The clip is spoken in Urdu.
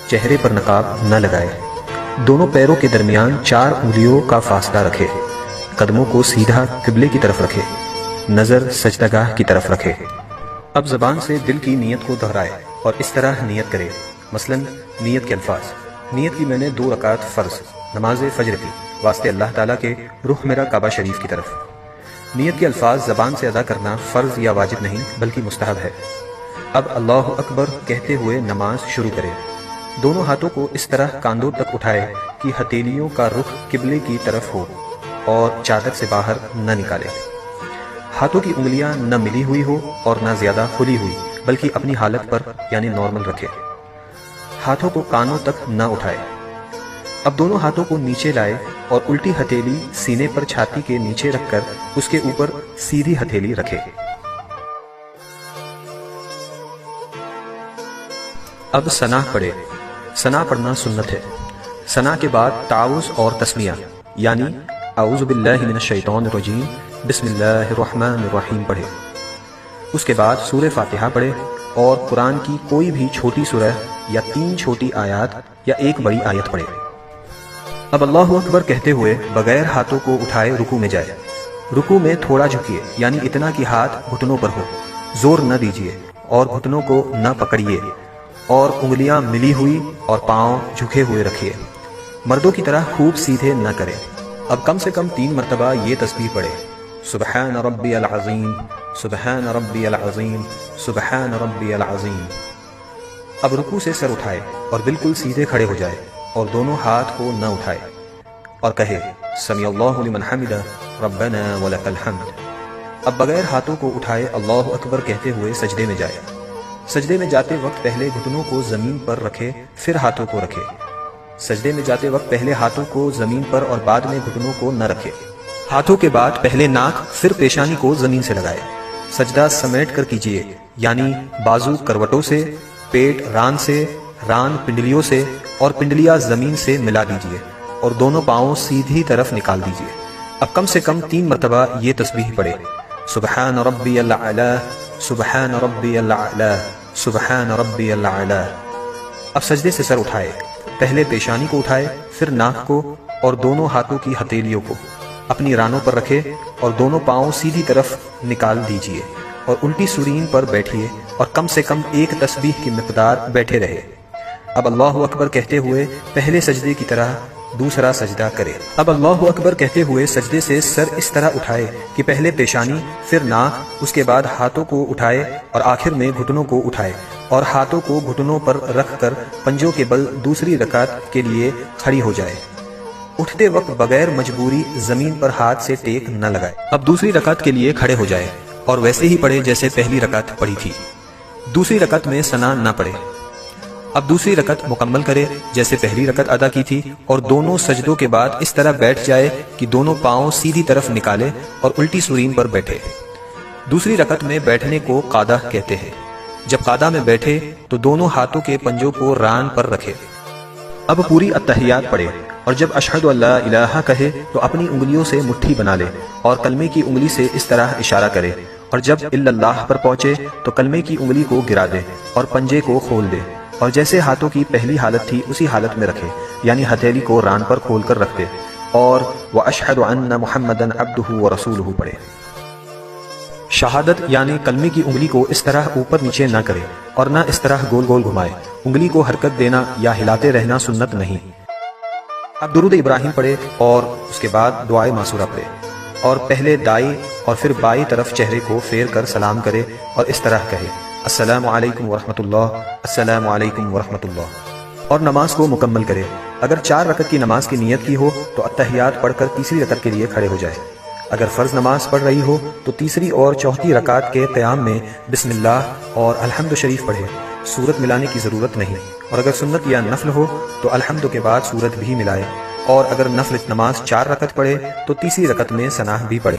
چہرے پر نقاب نہ لگائے، دونوں پیروں کے درمیان 4 انگلیوں کا فاصلہ رکھے، قدموں کو سیدھا قبلے کی طرف رکھے، نظر سجدہ گاہ کی طرف رکھے۔ اب زبان سے دل کی نیت کو دہرائے اور اس طرح نیت کرے، مثلا نیت کے الفاظ: نیت کی میں نے 2 رکعت فرض نماز فجر کی واسطے اللہ تعالیٰ کے رخ میرا کعبہ شریف کی طرف۔ نیت کے الفاظ زبان سے ادا کرنا فرض یا واجب نہیں بلکہ مستحب ہے۔ اب اللہ اکبر کہتے ہوئے نماز شروع کرے، دونوں ہاتھوں کو اس طرح کاندھوں تک اٹھائے کہ ہتھیلیوں کا رخ قبلے کی طرف ہو اور چادر سے باہر نہ نکالے۔ ہاتھوں کی انگلیاں نہ ملی ہوئی ہو اور نہ زیادہ کھلی ہوئی بلکہ اپنی حالت پر یعنی نارمل رکھے۔ ہاتھوں کو کانوں تک نہ اٹھائے۔ اب دونوں ہاتھوں کو نیچے لائے اور الٹی ہتھیلی سینے پر چھاتی کے نیچے رکھ کر اس کے اوپر سیدھی ہتھیلی رکھے۔ اب ثنا پڑھے۔ ثنا پڑھنا سنت ہے۔ ثنا کے بعد تعوذ اور تسمیہ یعنی اعوذ باللہ من الشیطان الرجیم بسم اللہ الرحمن الرحیم پڑھے۔ اس کے بعد سورہ فاتحہ پڑھے اور قرآن کی کوئی بھی چھوٹی سورہ یا 3 چھوٹی آیات یا 1 بڑی آیت پڑھے۔ اب اللہ اکبر کہتے ہوئے بغیر ہاتھوں کو اٹھائے رکوع میں جائے۔ رکوع میں تھوڑا جھکیے یعنی اتنا کہ ہاتھ گھٹنوں پر ہو، زور نہ دیجیے اور گھٹنوں کو نہ پکڑیے اور انگلیاں ملی ہوئی اور پاؤں جھکے ہوئے رکھیے۔ مردوں کی طرح خوب سیدھے نہ کرے۔ اب کم سے کم 3 مرتبہ یہ تسبیح پڑھے: سبحان ربی العظیم، سبحان ربی العظیم، سبحان ربی العظیم۔ اب رکوع سے سر اٹھائے اور بالکل سیدھے کھڑے ہو جائے اور دونوں ہاتھ کو نہ اٹھائے اور کہے سمیع اللہ لمن حمدہ ربنا ولک الحمد۔ اب بغیر ہاتھوں کو اٹھائے اللہ اکبر کہتے ہوئے سجدے میں جائے۔ سجدے میں جاتے وقت پہلے گھٹنوں کو زمین پر رکھے پھر ہاتھوں کو رکھے۔ سجدے میں جاتے وقت پہلے ہاتھوں کو زمین پر اور بعد میں گھٹنوں کو نہ رکھے۔ ہاتھوں کے بعد پہلے ناک پھر پیشانی کو زمین سے لگائے۔ سجدہ سمیٹ کر کیجیے یعنی بازو کروٹوں سے، پیٹ ران سے، ران پنڈلیوں سے اور پنڈلیاں زمین سے ملا دیجیے اور دونوں پاؤں سیدھی طرف نکال دیجیے۔ اب کم سے کم 3 مرتبہ یہ تسبیح پڑھے: سبحان ربی الاعلی، سبحان ربی الاعلی، سبحان ربی الاعلی۔ اب سجدے سے سر اٹھائے، پہلے پیشانی کو اٹھائے پھر ناک کو اور دونوں ہاتھوں کی ہتھیلیوں کو اپنی رانوں پر رکھے اور دونوں پاؤں سیدھی طرف نکال دیجیے اور الٹی سورین پر بیٹھیے اور کم سے کم 1 تسبیح کی مقدار بیٹھے رہے۔ اب اللہ اکبر کہتے ہوئے پہلے سجدے کی طرح دوسرا سجدہ کرے۔ اب اللہ اکبر کہتے ہوئے سجدے سے سر اس طرح اٹھائے کہ پہلے پیشانی پھر ناک، اس کے بعد ہاتھوں کو اٹھائے اور آخر میں گھٹنوں کو اٹھائے اور ہاتھوں کو گھٹنوں پر رکھ کر پنجوں کے بل دوسری رکعت کے لیے کھڑی ہو جائے۔ اٹھتے وقت بغیر مجبوری زمین پر ہاتھ سے ٹیک نہ لگائے۔ اب دوسری رکعت کے لیے کھڑے ہو جائے اور ویسے ہی پڑھے جیسے پہلی رکعت پڑھی تھی۔ دوسری رکعت میں ثنا نہ پڑھے۔ اب دوسری رکعت مکمل کرے جیسے پہلی رکعت ادا کی تھی اور دونوں سجدوں کے بعد اس طرح بیٹھ جائے کہ دونوں پاؤں سیدھی طرف نکالے اور الٹی سورین پر بیٹھے۔ دوسری رکعت میں بیٹھنے کو قعدہ کہتے ہیں۔ جب قعدہ میں بیٹھے تو دونوں ہاتھوں کے پنجوں کو ران پر رکھے۔ اب پوری التحیات پڑھے اور جب اشہد ان لا الہ کہے تو اپنی انگلیوں سے مٹھی بنا لے اور کلمے کی انگلی سے اس طرح اشارہ کرے اور جب الا اللہ پر پہنچے تو کلمے کی انگلی کو گرا دے اور پنجے کو کھول دے اور جیسے ہاتھوں کی پہلی حالت تھی اسی حالت میں رکھے یعنی ہتھیلی کو ران پر کھول کر رکھ دے اور وَأَشْهَدُ أَنَّ مُحَمَّدًا عَبْدُهُ وَرَسُولُهُ پڑھے۔ شہادت یعنی کلمے کی انگلی کو اس طرح اوپر نیچے نہ کرے اور نہ اس طرح گول گول گھمائے۔ انگلی کو حرکت دینا یا ہلاتے رہنا سنت نہیں۔ اب درود ابراہیم پڑھے اور اس کے بعد دعائے معصورہ پڑھے اور پہلے دائیں اور پھر بائیں طرف چہرے کو پھیر کر سلام کرے اور اس طرح کہے السلام علیکم ورحمۃ اللہ، السلام علیکم ورحمۃ اللہ، اور نماز کو مکمل کرے۔ اگر 4 رکعت کی نماز کی نیت کی ہو تو التحیات پڑھ کر تیسری رکعت کے لیے کھڑے ہو جائے۔ اگر فرض نماز پڑھ رہی ہو تو تیسری اور چوتھی رکعت کے قیام میں بسم اللہ اور الحمد شریف پڑھے، سورت ملانے کی ضرورت نہیں، اور اگر سنت یا نفل ہو تو الحمد کے بعد سورت بھی ملائے، اور اگر نفل نماز 4 رکعت پڑھے تو تیسری رکعت میں ثنا بھی پڑھے۔